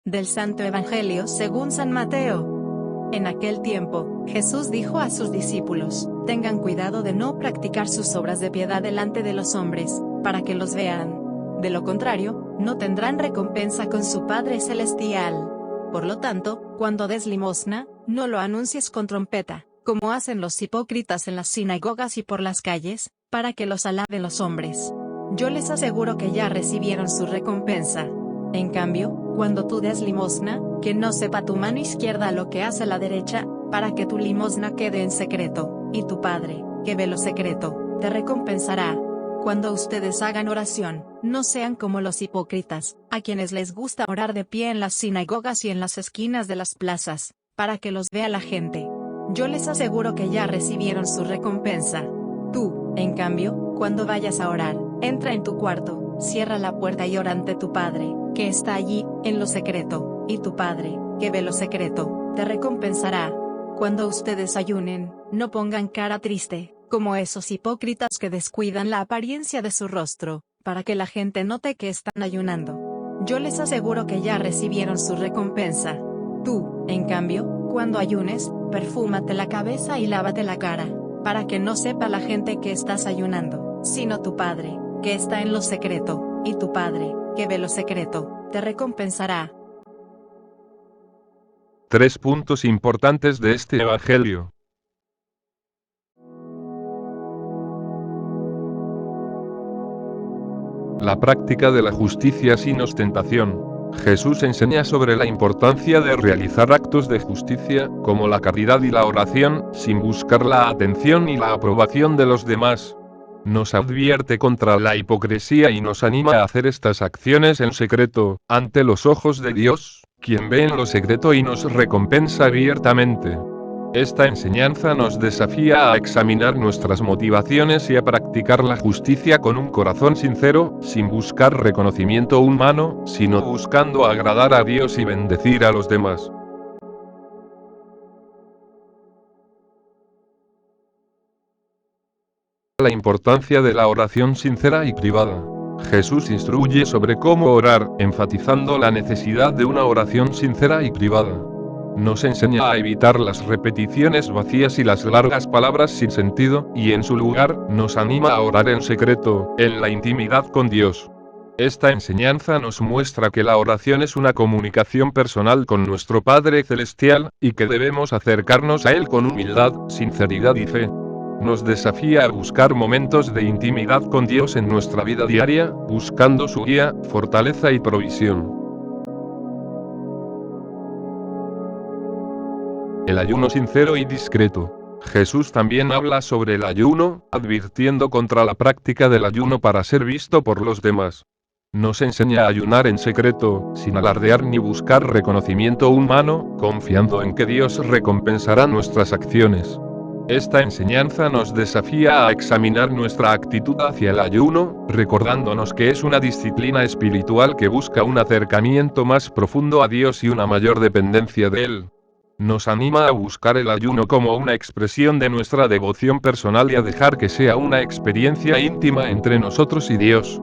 Del Santo Evangelio según San Mateo. En aquel tiempo, Jesús dijo a sus discípulos: tengan cuidado de no practicar sus obras de piedad delante de los hombres, para que los vean. De lo contrario, no tendrán recompensa con su Padre Celestial. Por lo tanto, cuando des limosna, no lo anuncies con trompeta, como hacen los hipócritas en las sinagogas y por las calles, para que los alaben los hombres. Yo les aseguro que ya recibieron su recompensa. En cambio, cuando tú des limosna, que no sepa tu mano izquierda lo que hace la derecha, para que tu limosna quede en secreto, y tu Padre, que ve lo secreto, te recompensará. Cuando ustedes hagan oración, no sean como los hipócritas, a quienes les gusta orar de pie en las sinagogas y en las esquinas de las plazas, para que los vea la gente. Yo les aseguro que ya recibieron su recompensa. Tú, en cambio, cuando vayas a orar, entra en tu cuarto, cierra la puerta y ora ante tu Padre, que está allí, en lo secreto, y tu Padre, que ve lo secreto, te recompensará. Cuando ustedes ayunen, no pongan cara triste, como esos hipócritas que descuidan la apariencia de su rostro, para que la gente note que están ayunando. Yo les aseguro que ya recibieron su recompensa. Tú, en cambio, cuando ayunes, perfúmate la cabeza y lávate la cara, para que no sepa la gente que estás ayunando, sino tu Padre, que está en lo secreto, y tu Padre, que ve lo secreto, te recompensará. 3 puntos importantes de este Evangelio. La práctica de la justicia sin ostentación. Jesús enseña sobre la importancia de realizar actos de justicia, como la caridad y la oración, sin buscar la atención y la aprobación de los demás. Nos advierte contra la hipocresía y nos anima a hacer estas acciones en secreto, ante los ojos de Dios, quien ve en lo secreto y nos recompensa abiertamente. Esta enseñanza nos desafía a examinar nuestras motivaciones y a practicar la justicia con un corazón sincero, sin buscar reconocimiento humano, sino buscando agradar a Dios y bendecir a los demás. La importancia de la oración sincera y privada. Jesús instruye sobre cómo orar, enfatizando la necesidad de una oración sincera y privada. Nos enseña a evitar las repeticiones vacías y las largas palabras sin sentido, y en su lugar, nos anima a orar en secreto, en la intimidad con Dios. Esta enseñanza nos muestra que la oración es una comunicación personal con nuestro Padre Celestial, y que debemos acercarnos a Él con humildad, sinceridad y fe. Nos desafía a buscar momentos de intimidad con Dios en nuestra vida diaria, buscando su guía, fortaleza y provisión. El ayuno sincero y discreto. Jesús también habla sobre el ayuno, advirtiendo contra la práctica del ayuno para ser visto por los demás. Nos enseña a ayunar en secreto, sin alardear ni buscar reconocimiento humano, confiando en que Dios recompensará nuestras acciones. Esta enseñanza nos desafía a examinar nuestra actitud hacia el ayuno, recordándonos que es una disciplina espiritual que busca un acercamiento más profundo a Dios y una mayor dependencia de Él. Nos anima a buscar el ayuno como una expresión de nuestra devoción personal y a dejar que sea una experiencia íntima entre nosotros y Dios.